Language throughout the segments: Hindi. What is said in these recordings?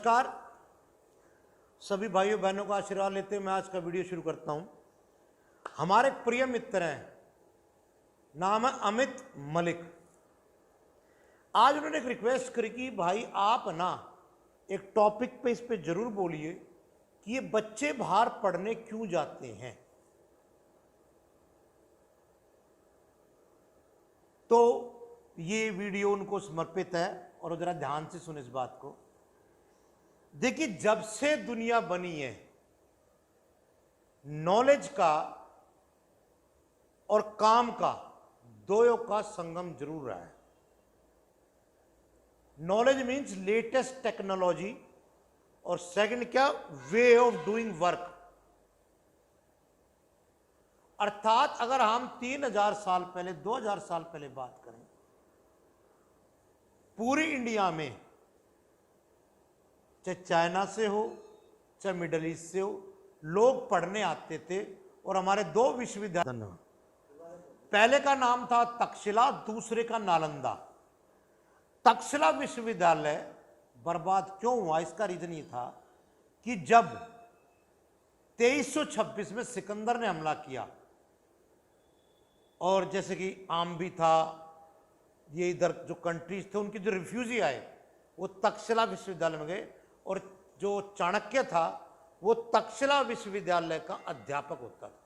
नमस्कार सभी भाइयों बहनों का आशीर्वाद लेते हुए मैं आज का वीडियो शुरू करता हूं। हमारे एक प्रिय मित्र हैं, नाम है अमित मलिक। आज उन्होंने एक रिक्वेस्ट करी कि भाई आप ना एक टॉपिक पे इस पे जरूर बोलिए कि ये बच्चे बाहर पढ़ने क्यों जाते हैं। तो ये वीडियो उनको समर्पित है और जरा ध्यान से सुने इस बात को। देखिए, जब से दुनिया बनी है नॉलेज का और काम का दोनों का संगम जरूर रहा है। नॉलेज मीन्स लेटेस्ट टेक्नोलॉजी और सेकंड क्या, वे ऑफ डूइंग वर्क। अर्थात अगर हम 3000 साल पहले 2000 साल पहले बात करें, पूरी इंडिया में चाहे चाइना से हो चाहे मिडल ईस्ट से हो, लोग पढ़ने आते थे। और हमारे दो विश्वविद्यालय, पहले का नाम था तक्षशिला, दूसरे का नालंदा। तक्षशिला विश्वविद्यालय बर्बाद क्यों हुआ, इसका रीजन ये था कि जब 2326 में सिकंदर ने हमला किया, और जैसे कि आम भी था, ये इधर जो कंट्रीज थे उनके जो रिफ्यूजी आए वो तक्षशिला विश्वविद्यालय में गए, और जो चाणक्य था वो तक्षशिला विश्वविद्यालय का अध्यापक होता था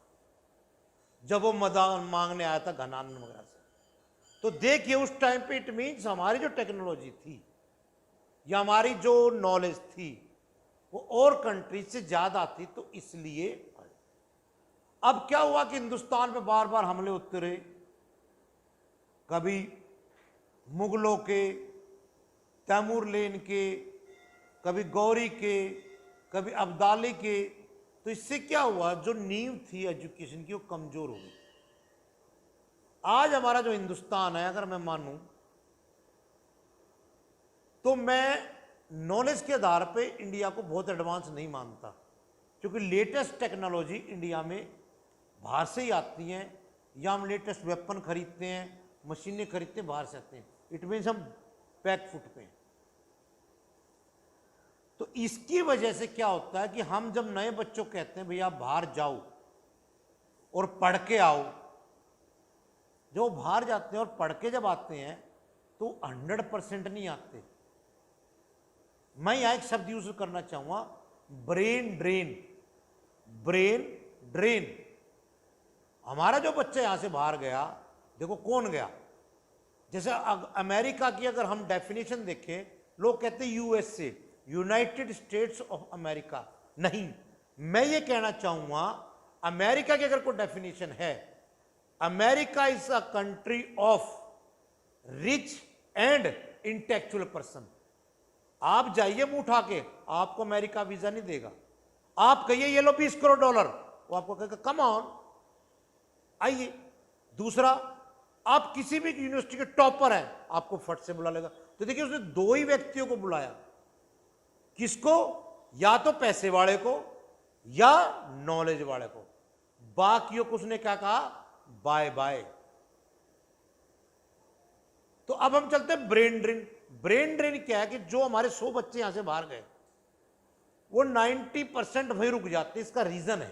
जब वो मदद मांगने आया था घनानंद वगैरह से। तो देखिए उस टाइम पे इट मीन्स हमारी जो टेक्नोलॉजी थी या हमारी जो नॉलेज थी वो और कंट्रीज से ज्यादा थी। तो इसलिए अब क्या हुआ कि हिंदुस्तान पे बार बार हमले होते रहे, कभी मुगलों के, तैमूर लेन के, कभी गौरी के, कभी अब्दाली के। तो इससे क्या हुआ, जो नींव थी एजुकेशन की वो कमजोर हो गई। आज हमारा जो हिंदुस्तान है, अगर मैं मानूं तो मैं नॉलेज के आधार पे इंडिया को बहुत एडवांस नहीं मानता, क्योंकि लेटेस्ट टेक्नोलॉजी इंडिया में बाहर से ही आती हैं, या हम लेटेस्ट वेपन खरीदते हैं, मशीनें खरीदते हैं, बाहर से आते हैं। इट मीन्स हम बैक फुट पे हैं। तो इसकी वजह से क्या होता है कि हम जब नए बच्चों को कहते हैं भैया बाहर जाओ और पढ़ के आओ, जो बाहर जाते हैं और पढ़ के जब आते हैं तो 100% नहीं आते। मैं यहां एक शब्द यूज करना चाहूंगा, ब्रेन ड्रेन। Brain drain. हमारा जो बच्चा यहां से बाहर गया, देखो कौन गया। जैसे अमेरिका की अगर हम डेफिनेशन देखें, लोग कहते हैं USA, United states of America. नहीं, मैं ये कहना चाहूंगा अमेरिका की अगर कोई डेफिनेशन है, America is a country of rich and intellectual person. आप जाइए मुंह उठा के, आपको अमेरिका वीजा नहीं देगा। आप कहिए ये लो $20 करोड़, वो आपको कहेगा कम ऑन आइए। दूसरा, आप किसी भी यूनिवर्सिटी के टॉपर हैं, आपको फट से बुला लेगा। तो देखिए उसने दो ही व्यक्तियों को बुलाया, किसको, या तो पैसे वाले को या नॉलेज वाले को। बाकियों को उसने क्या कहा, बाय बाय। तो अब हम चलते हैं ब्रेन ड्रेन। ब्रेन ड्रेन क्या है कि जो हमारे 100 बच्चे यहां से बाहर गए वो 90% वहीं रुक जाते। इसका रीजन है,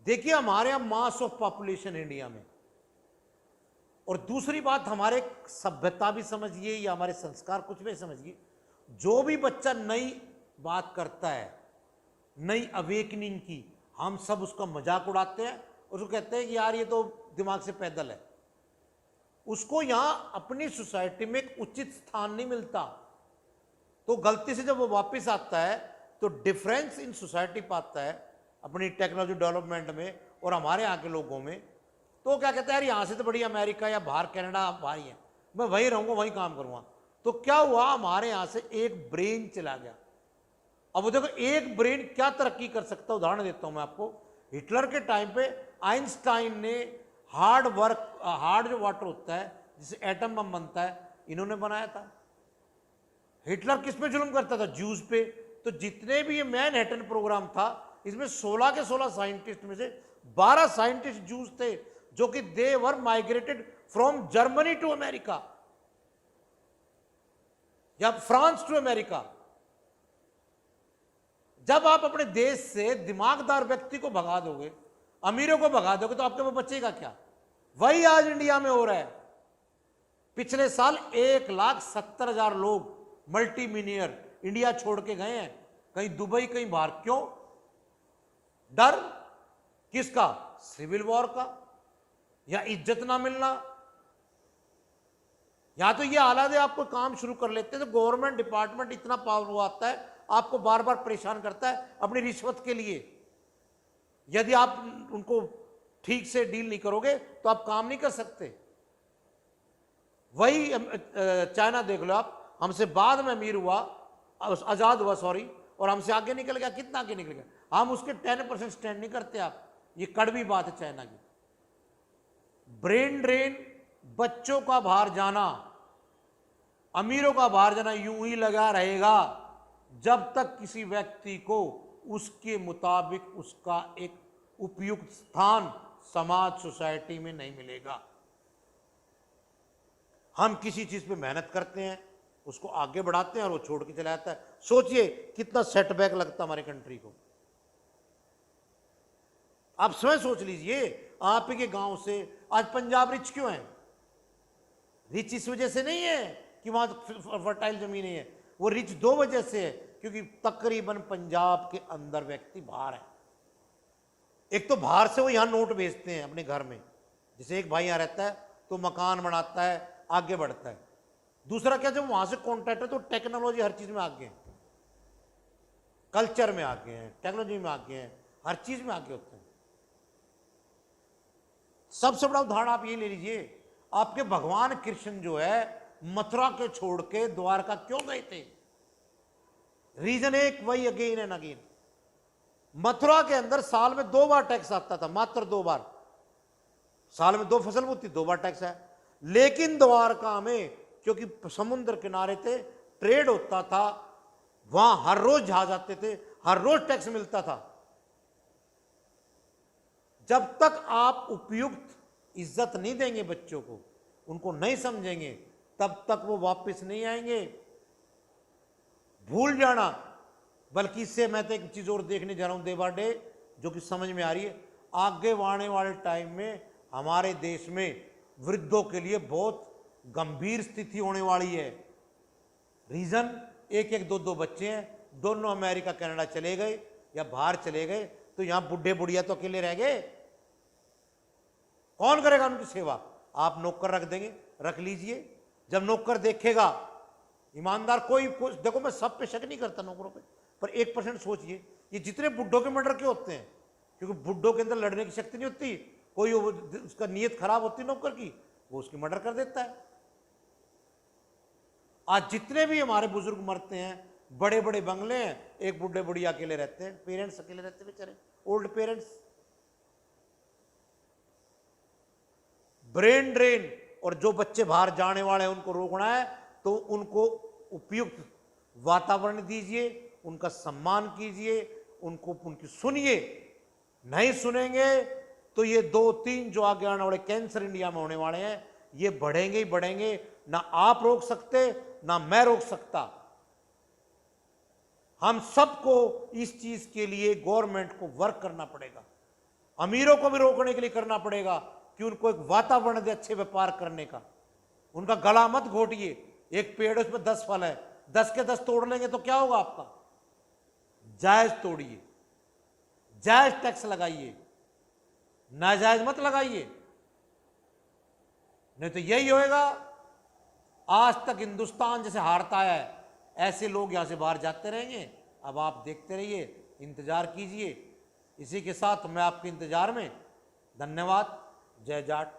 देखिए हमारे यहां मास ऑफ पॉपुलेशन इंडिया में, और दूसरी बात हमारे सभ्यता भी समझिए या हमारे संस्कार कुछ भी समझिए, जो भी बच्चा नई बात करता है, नई अवेकनिंग की, हम सब उसका मजाक उड़ाते हैं, उसको कहते हैं कि यार ये तो दिमाग से पैदल है। उसको यहां अपनी सोसाइटी में एक उचित स्थान नहीं मिलता। तो गलती से जब वो वापस आता है तो डिफरेंस इन सोसाइटी पाता है अपनी टेक्नोलॉजी डेवलपमेंट में और हमारे यहाँ के लोगों में। तो क्या कहता है, यार यहाँ से तो बड़ी अमेरिका या बाहर कनाडा बाहर ही है, मैं वहीं रहूंगा, वहीं काम करूंगा। तो क्या हुआ, हमारे यहाँ से एक ब्रेन चला गया। अब वो देखो एक ब्रेन क्या तरक्की कर सकता है, उदाहरण देता हूं मैं आपको। हिटलर के टाइम पे आइंस्टाइन ने हार्ड जो वाटर होता है जिससे एटम बम बनता है, इन्होंने बनाया था। हिटलर किस पे जुल्म करता था, ज्यूज पे। तो जितने भी ये मैनहट्टन प्रोग्राम था, इसमें 16 के 16 साइंटिस्ट में से 12 साइंटिस्ट ज्यूज थे, जो कि they were migrated from Germany to America या फ्रांस टू अमेरिका। जब आप अपने देश से दिमागदार व्यक्ति को भगा दोगे, अमीरों को भगा दोगे, तो आपके वो बचेगा क्या? वही आज इंडिया में हो रहा है। पिछले साल 1,70,000 लोग मल्टी मिलियनियर इंडिया छोड़ के गए हैं, कहीं दुबई कहीं बाहर। क्यों? डर किसका? सिविल वॉर का, या इज्जत ना मिलना। या तो ये हालात है, आपको काम शुरू कर लेते हैं तो गवर्नमेंट डिपार्टमेंट इतना पावर आता है, आपको बार बार परेशान करता है अपनी रिश्वत के लिए। यदि आप उनको ठीक से डील नहीं करोगे तो आप काम नहीं कर सकते। वही चाइना देख लो आप, हमसे बाद में अमीर हुआ, आजाद हुआ सॉरी, और हमसे आगे निकल गया। कितना आगे निकल गया? हम उसके 10% स्टैंड नहीं करते। आप, ये कड़वी बात है चाइना की। ब्रेन ड्रेन, बच्चों का बाहर जाना, अमीरों का बाहर जाना यूं ही लगा रहेगा जब तक किसी व्यक्ति को उसके मुताबिक उसका एक उपयुक्त स्थान समाज सोसाइटी में नहीं मिलेगा। हम किसी चीज पे मेहनत करते हैं, उसको आगे बढ़ाते हैं और वो छोड़ के चला जाता है। सोचिए कितना सेटबैक लगता हमारे कंट्री को। आप स्वयं सोच लीजिए, आप के गांव से आज पंजाब रिच क्यों है? रिच इस वजह से नहीं है कि वहां फर्टाइल जमीन नहीं है, वो रिच दो वजह से है, क्योंकि तकरीबन पंजाब के अंदर व्यक्ति बाहर है। एक तो बाहर से वो यहां नोट भेजते हैं अपने घर में, जैसे एक भाई यहां रहता है तो मकान बनाता है, आगे बढ़ता है। दूसरा क्या, जब वहां से कॉन्ट्रैक्ट है तो टेक्नोलॉजी हर चीज में आगे है, कल्चर में आगे हैं, टेक्नोलॉजी में आगे हैं, हर चीज में आगे होते हैं। सबसे बड़ा उदाहरण आप ये ले लीजिए, आपके भगवान कृष्ण जो है मथुरा के छोड़ के द्वारका क्यों गए थे? रीजन एक वही, अगेन एंड अगेन। मथुरा के अंदर साल में 2 बार टैक्स आता था, मात्र 2 बार। साल में 2 फसल होती, 2 बार टैक्स है। लेकिन द्वारका में क्योंकि समुद्र किनारे थे, ट्रेड होता था, वहां हर रोज जहाज आते थे, हर रोज टैक्स मिलता था। जब तक आप उपयुक्त इज्जत नहीं देंगे बच्चों को, उनको नहीं समझेंगे, तब तक वो वापस नहीं आएंगे। भूल जाना। बल्कि इससे मैं तो एक चीज और देखने जा रहा हूं डे बाय डे, जो कि समझ में आ रही है। आगे आने वाले टाइम में हमारे देश में वृद्धों के लिए बहुत गंभीर स्थिति होने वाली है। रीजन, एक एक 2 बच्चे हैं, दोनों अमेरिका कनाडा चले गए या बाहर चले गए, तो यहां बुढ़े बुढ़िया तो अकेले रह गए। कौन करेगा उनकी सेवा? आप नौकर रख देंगे, रख लीजिए। जब नौकर देखेगा ईमानदार, कोई देखो मैं सब पे शक नहीं करता नौकरों पे, पर 1% सोचिए, ये जितने बुड्ढों के मर्डर क्यों होते हैं? क्योंकि बुड्ढों के अंदर लड़ने की शक्ति नहीं होती। कोई उसका नीयत खराब होती नौकर की, वो उसकी मर्डर कर देता है। आज जितने भी हमारे बुजुर्ग मरते हैं, बड़े बड़े बंगले हैं, एक बुढ़े बुढ़िया अकेले रहते हैं, पेरेंट्स अकेले रहते हैं बेचारे, ओल्ड पेरेंट्स। ब्रेन ड्रेन, और जो बच्चे बाहर जाने वाले हैं उनको रोकना है तो उनको उपयुक्त वातावरण दीजिए, उनका सम्मान कीजिए, उनको उनकी सुनिए। नहीं सुनेंगे तो ये 2-3 जो आगे आने वाले कैंसर इंडिया में होने वाले हैं, ये बढ़ेंगे ही बढ़ेंगे। ना आप रोक सकते, ना मैं रोक सकता। हम सबको इस चीज के लिए गवर्नमेंट को वर्क करना पड़ेगा, अमीरों को भी रोकने के लिए करना पड़ेगा कि उनको एक वातावरण दे अच्छे व्यापार करने का। उनका गला मत घोटिए। एक पेड़ उसमें 10 फल है, 10 के 10 तोड़ लेंगे तो क्या होगा आपका? जायज तोड़िए, जायज टैक्स लगाइए, नाजायज मत लगाइए, नहीं तो यही होएगा। आज तक हिंदुस्तान जैसे हारता है, ऐसे लोग यहां से बाहर जाते रहेंगे। अब आप देखते रहिए, इंतजार कीजिए। इसी के साथ मैं आपके इंतजार में। धन्यवाद। जय जाट।